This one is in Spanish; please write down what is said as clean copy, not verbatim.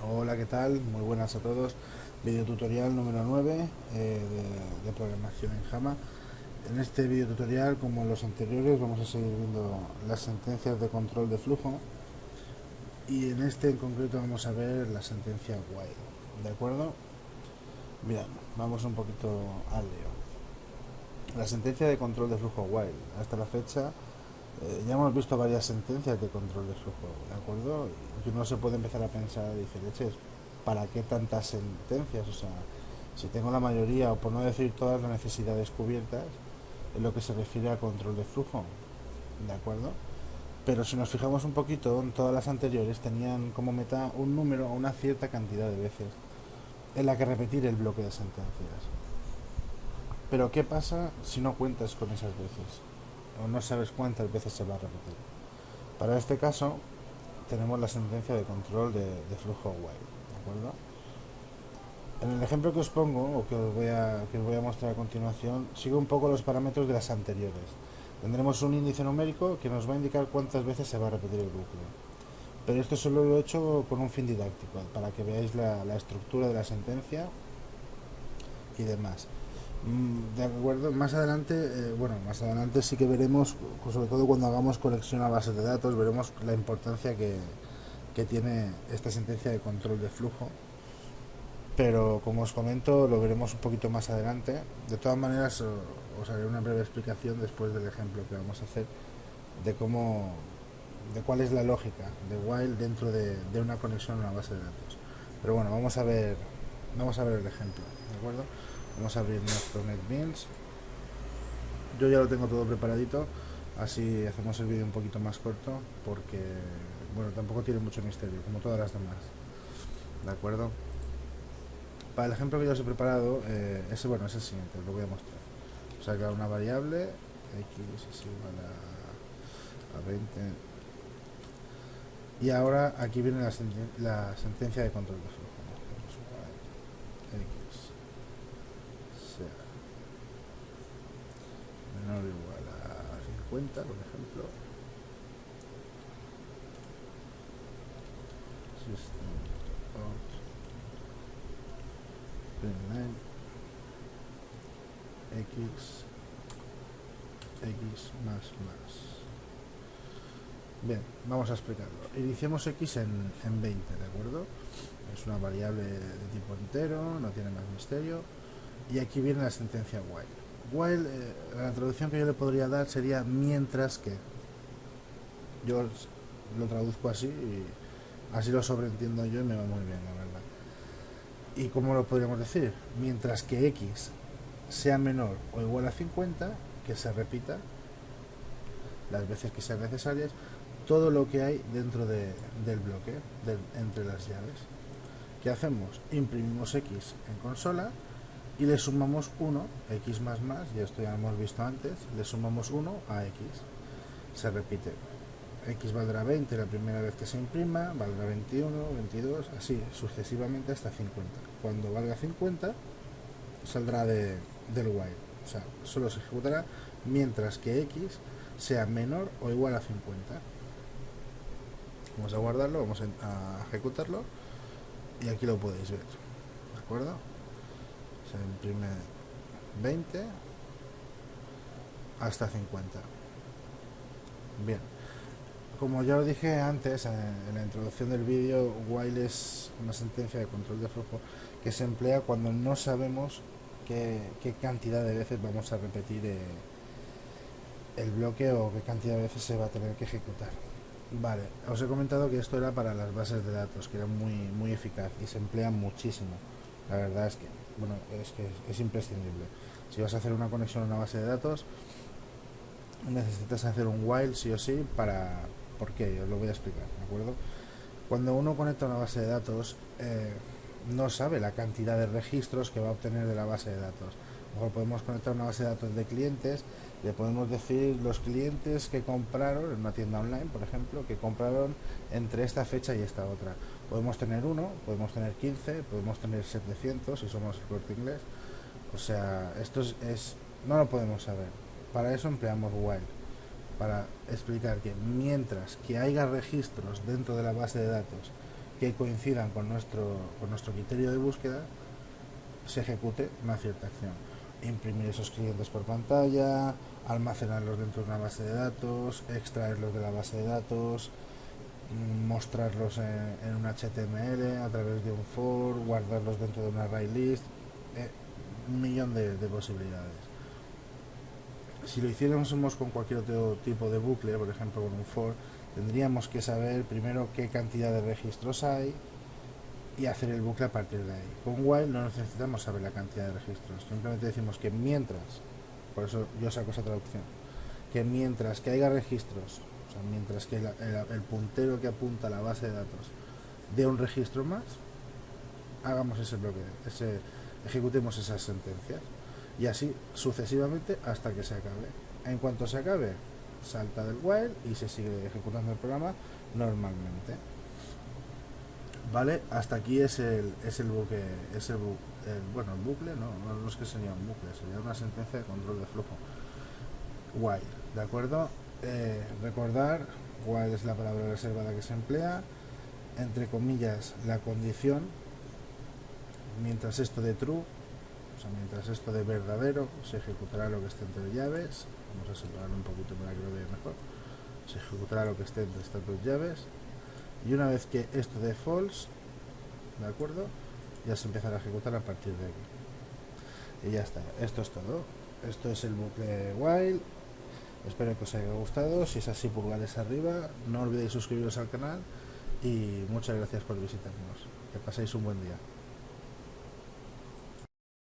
Hola, ¿qué tal? Muy buenas a todos. Video tutorial número 9 de programación en Java. En este video tutorial, como en los anteriores, vamos a seguir viendo las sentencias de control de flujo y en este en concreto vamos a ver la sentencia while. ¿De acuerdo? Bien, vamos un poquito al lío. La sentencia de control de flujo while. Hasta la fecha ya hemos visto varias sentencias de control de flujo, ¿de acuerdo? Y uno se puede empezar a pensar, dice, leches, ¿para qué tantas sentencias? O sea, si tengo la mayoría, o por no decir todas las necesidades cubiertas, en lo que se refiere a control de flujo, ¿de acuerdo? Pero si nos fijamos un poquito, en todas las anteriores tenían como meta un número o una cierta cantidad de veces en la que repetir el bloque de sentencias. Pero ¿qué pasa si no cuentas con esas veces? O no sabes cuántas veces se va a repetir. Para este caso, tenemos la sentencia de control de flujo while, ¿de acuerdo? En el ejemplo que os pongo, o que os voy a mostrar a continuación, sigue un poco los parámetros de las anteriores. Tendremos un índice numérico que nos va a indicar cuántas veces se va a repetir el bucle. Pero esto solo lo he hecho con un fin didáctico, para que veáis la estructura de la sentencia y demás. De acuerdo, más adelante sí que veremos, sobre todo cuando hagamos conexión a bases de datos, veremos la importancia que tiene esta sentencia de control de flujo, pero como os comento lo veremos un poquito más adelante. De todas maneras os haré una breve explicación después del ejemplo que vamos a hacer de cómo, de cuál es la lógica de while dentro de una conexión a una base de datos. Pero bueno, vamos a ver el ejemplo, ¿de acuerdo? Vamos a abrir nuestro NetBeans. Yo ya lo tengo todo preparadito, así hacemos el vídeo un poquito más corto porque, bueno, tampoco tiene mucho misterio, como todas las demás, ¿de acuerdo? Para el ejemplo que yo os he preparado, es el siguiente, os lo voy a mostrar. Sacar una variable, x es igual a 20. Y ahora aquí viene la sentencia de control de flujo. X sea menor o igual a 50, por ejemplo. System out println x más. Bien, vamos a explicarlo. Iniciemos x en 20, ¿de acuerdo? Es una variable de tipo entero, no tiene más misterio. Y aquí viene la sentencia while. While, la traducción que yo le podría dar sería mientras que. Yo lo traduzco así y así lo sobreentiendo yo y me va muy bien, la verdad. ¿Y cómo lo podríamos decir? Mientras que x sea menor o igual a 50, que se repita las veces que sean necesarias todo lo que hay dentro del bloque, entre las llaves. ¿Qué hacemos? Imprimimos x en consola y le sumamos 1, x más, y esto ya lo hemos visto antes, le sumamos 1 a x. Se repite. X valdrá 20 la primera vez que se imprima, valdrá 21, 22, así sucesivamente hasta 50. Cuando valga 50, saldrá del while. O sea, solo se ejecutará mientras que x sea menor o igual a 50. Vamos a guardarlo, vamos a ejecutarlo y aquí lo podéis ver. ¿De acuerdo? Se imprime 20 hasta 50. Bien. Como ya lo dije antes en la introducción del vídeo, while es una sentencia de control de flujo que se emplea cuando no sabemos qué cantidad de veces vamos a repetir el bloque o qué cantidad de veces se va a tener que ejecutar. Vale, os he comentado que esto era para las bases de datos, que era muy eficaz y se emplea muchísimo. La verdad es que, bueno, es imprescindible. Si vas a hacer una conexión a una base de datos, necesitas hacer un while sí o sí para... ¿Por qué? Os lo voy a explicar, ¿de acuerdo? Cuando uno conecta a una base de datos, no sabe la cantidad de registros que va a obtener de la base de datos. Mejor podemos conectar una base de datos de clientes, le podemos decir los clientes que compraron en una tienda online, por ejemplo, que compraron entre esta fecha y esta otra. Podemos tener 1, podemos tener 15, podemos tener 700 si somos el Corte Inglés. O sea, no lo podemos saber. Para eso empleamos while, para explicar que mientras que haya registros dentro de la base de datos que coincidan con nuestro criterio de búsqueda, se ejecute una cierta acción. Imprimir esos clientes por pantalla, almacenarlos dentro de una base de datos, extraerlos de la base de datos, mostrarlos en un HTML a través de un for, guardarlos dentro de un array list, un millón de posibilidades. Si lo hiciéramos con cualquier otro tipo de bucle, por ejemplo con un for, tendríamos que saber primero qué cantidad de registros hay y hacer el bucle a partir de ahí. Con while no necesitamos saber la cantidad de registros, simplemente decimos que mientras, por eso yo saco esa traducción, que mientras que haya registros, o sea, mientras que el puntero que apunta a la base de datos dé un registro más, hagamos ese bloque, ejecutemos esas sentencias y así sucesivamente hasta que se acabe. En cuanto se acabe, salta del while y se sigue ejecutando el programa normalmente. Vale, hasta aquí es el bucle, bueno, el bucle no es que sería un bucle, sería una sentencia de control de flujo. While, ¿de acuerdo? Recordar, while es la palabra reservada que se emplea, entre comillas, la condición, mientras esto de true, o sea, mientras esto de verdadero, se ejecutará lo que esté entre llaves. Vamos a separarlo un poquito para que lo vea mejor. Se ejecutará lo que esté entre estas dos llaves. Y una vez que esto de false, ¿de acuerdo? Ya se empezará a ejecutar a partir de aquí. Y ya está, esto es todo. Esto es el bucle while. Espero que os haya gustado. Si es así, pulgares arriba. No olvidéis suscribiros al canal. Y muchas gracias por visitarnos. Que paséis un buen día.